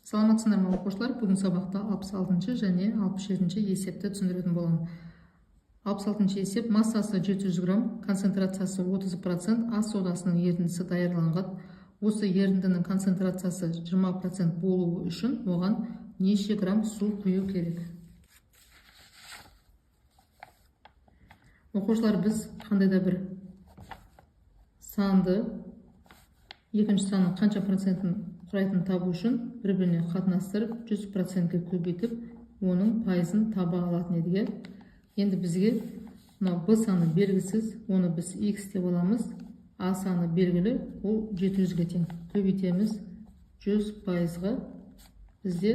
Саламатсыздар ма оқушылар? Бүгін сабақта 66 және 67 есепті түсіндіретін боламын. 66 есеп: массасы 700 грамм, концентрациясы 30%, ас содасының ерітіндісі даярланған. Осы ерітіндінің концентрациясы 20% болуы үшін оған неше грамм су құю керек? Оқушылар, біз қандай да бір санды, екінші санның қанша процентін құрайтын табу үшін бір-біріне қатынастырып 100%-ке көбейтіп, оның пайызын таба алатын едіге. Енді бізге b саны белгісіз, оны біз x деп аламыз. A саны белгілі, ол 700-ге тең. Көбейтеміз 100%-ға, бізде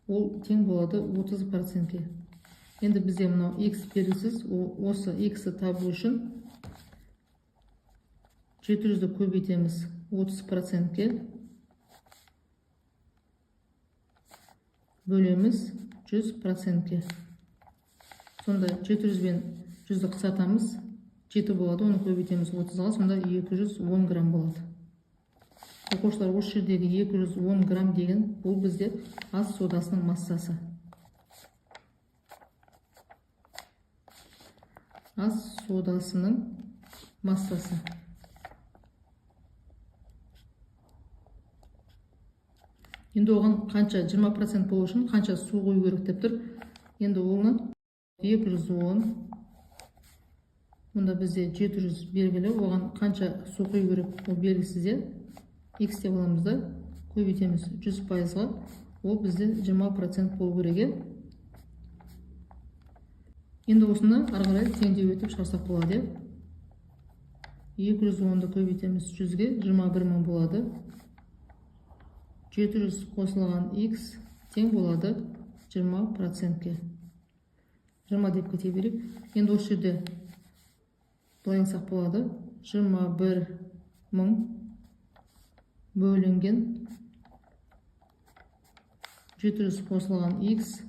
ол тең болады 30%-ке. Енді бізде мынау x белгісіз, осы x-ті табу үшін 700-ді көбейтеміз 30%-ке, бөлеміз 100%-ке. Сонда 700 бен 100-ді қысатамыз, 7 болады, оны көбейтеміз 30-ға, сонда 210 грамм болады. Оқушылар, осы жердегі 210 грамм деген бұл бізде ас содасының массасы. Ас содасының массасы. Енді оған қанша 20% болу үшін қанша су құю керек деп тұр. Енді оны 210, мұнда бізде 700 белгілі, оған қанша су құю керек, ол белгісізде. X деп аламыз да, көбейтеміз 100%-ға, ол бізде 20% болу керек. Енді осыны ары қарай теңдеу етіп шығарсақ болады. 210-ды көбейтеміз 100-ге, 21 мың болады. 700 қосылған x тең болады 20%-ке. 20 деп кете берейік. Енді осы жерде былай алсақ болады. 21 мың бөлінген 700 қосылған x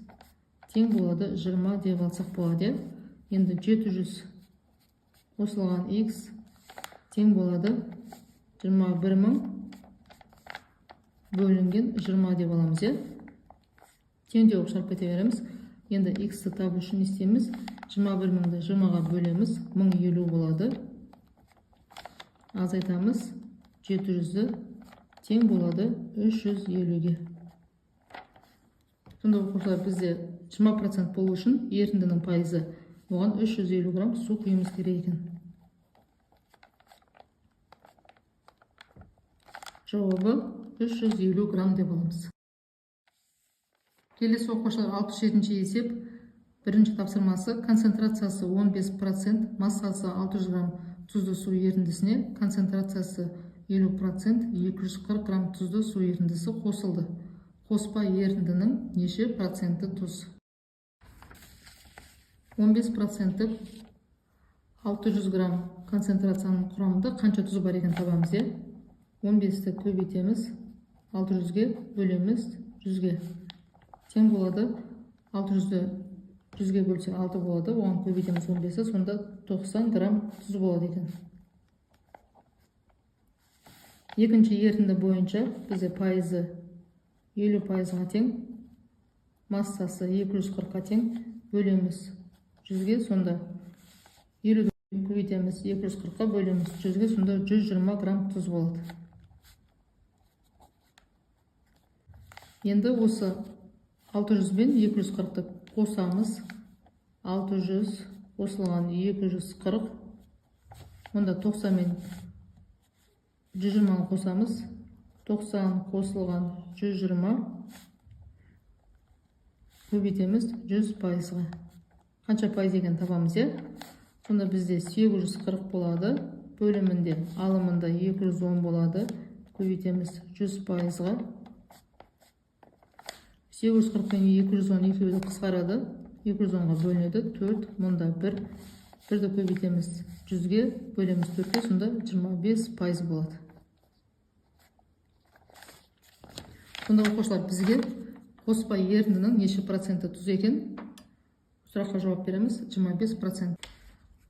тең болады 20 деп алсақ болады. Енді 700 қосылған x тең болады 21 мың бөлінген 20 деп аламыз. Теңдеу шығарып кете береміз. Енді x-ті табу үшін істейміз. 21 мыңды 20-ға бөлеміз, 1050 болады. Азайтамыз, 700-ді тең болады 350-ге. Сонда оқушылар, бізде 20% болу үшін ерітіндінің пайызы, оған 350 грамм су құюымыз керек екен. Жауабы 350 грамм деп аламыз. Келесі оқушылар, 67-ші есеп. Бірінші тапсырмасы: концентрациясы 15%, массасы 600 грамм тұзды су ерітіндісіне концентрациясы 50%, 240 грамм тұзды су ерітіндісі қосылды. Қоспа ерітіндінің неше проценті тұз? 15% 600 грамм концентрацияның құрамында қанша тұз бар екен табамыз. 15-ті көбейтеміз, 600-ге бөлеміз 100-ге. Тең болады, 600-ді 100-ге бөлсек 6 болады, оған көбейтеміз 15-ті, сонда 90 грамм тұз болады екен. Екінші ерітінді бойынша бізде пайызы 50%-ға тең, массасы 240-ға тең, бөлеміз 100-ге, сонда 50-ді көбейтеміз 240-ға, бөлеміз 100-ге, сонда 120 грамм тұз болады. Енді осы 600 бен 240-ті қосамыз. 600 қосылған 240, онда 90 мен 120-ны қосамыз. 90 қосылған 120, көбейтеміз 100%-ға. Қанша пайыз екен табамыз. Сонда бізде 840 болады, бөлімінде алымында 210 болады, көбейтеміз 100%-ға. 840 пен 210 екеуді қысқарады, 210-ға бөлінеді, 4, мұнда 1, 1-ді көбейтеміз 100-ге, бөлеміз 4-ге, сонда 25% болады. Сонда оқушылар, бізге қоспа ерітіндінің неше проценті тұз екен? Сұраққа жауап береміз, 25%.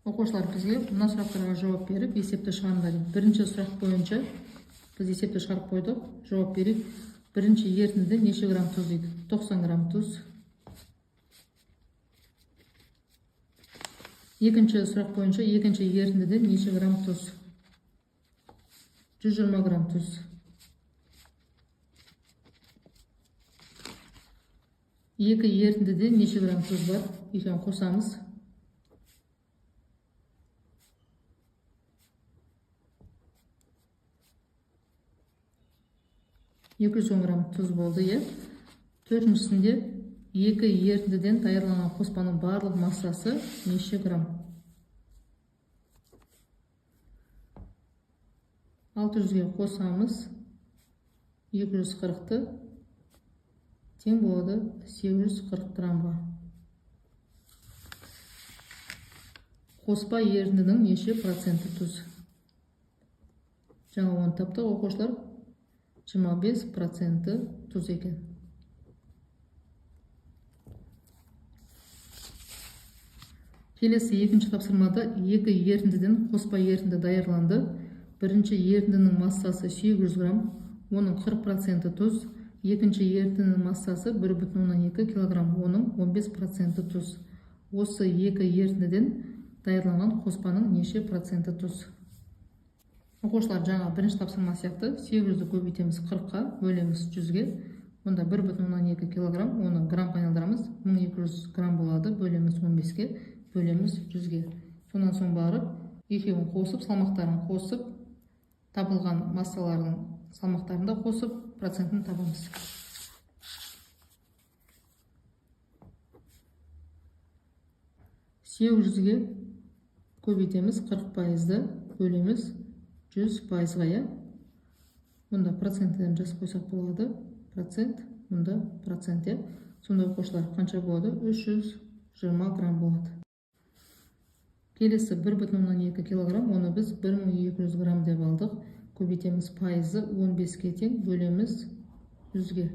Оқушылар, бізге мына сұрақтарға жауап беріп, есепті шығарыңдар. Бірінші сұрақ бойынша біз есепті шығарып қойдық, жауап берейік. бірінші ерітіндіде неше грамм тұз дейді? 90 грамм тұз. Екінші сұрақ бойынша екінші ерітіндіде неше грамм тұз? 120 грамм тұз. Екі ерітіндіде неше грамм тұз бар? Екеуін қосамыз. «210 грамм тұз болды, е. Төртіншісінде екі ерітіндіден даярланған қоспаның барлық массасы неше грамм? 600-ге қосамыз. 240-ті тең болады 840 граммға. Қоспа ерітіндінің неше проценті тұз? Жаңа оны таптық оқушылар. 25% тұз екен. Келесі екінші тапсырмада екі ерітіндіден қоспа ерітінді даярланды. Бірінші ерітіндінің массасы 800 грамм, оның 40% тұз. Екінші ерітіндінің массасы 1,2 килограмм, оның 15% тұз. Осы екі ерітіндіден даярланған қоспаның неше проценті тұз? Оқушылар, жаңа бірінші тапсырма сияқты 800-ді көбейтеміз 40-қа, бөлеміз 100-ге. Онда 1,2 килограмм, оны граммға айналдырамыз. 1200 грамм болады, бөлеміз 15-ге, бөлеміз 100-ге. Сонан соң барып, екеуін қосып, салмақтарын қосып, табылған массалардың салмақтарын да қосып, процентін табамыз. «800-ге көбейтеміз 40%-ді, бөлеміз 100%-ға, е. Мұнда проценттерін жазып қойсақ болады. Процент, мұнда процент, е. Сонда оқушылар қанша болады? 320 грамм болады. Келесі 1,2 килограмм, оны біз 1200 грамм деп алдық. Көбейтеміз пайызы 15-ге тең, бөлеміз 100-ге.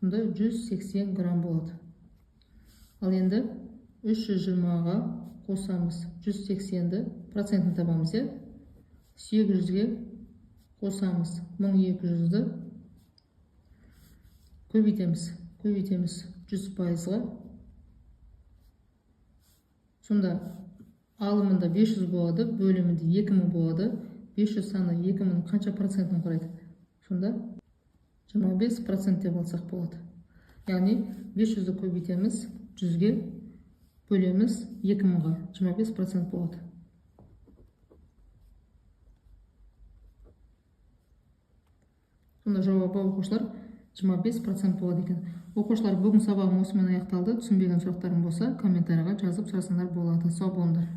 Мұнда 180 грамм болады. Ал енді 320-ға қосамыз 180-ді, процентін табамыз, е. 800-ге қосамыз 1200-ді, көбейтеміз 100%-ға. Сонда алымында 500 болады, бөлімінде 2000 болады. 500 саны 2000 қанша процентін құрайды? Сонда 25% деп алсақ болады. Яғни 500-ді көбейтеміз 100-ге, бөлеміз 2000-ға, 25% болады. Сонда жауабы оқушылар 25% болады екен. Оқушылар, бүгін сабағым осымен аяқталды. Түсінбеген сұрақтарым болса, комментарийға жазып сұрасаңдар болады. Сау болыңдар.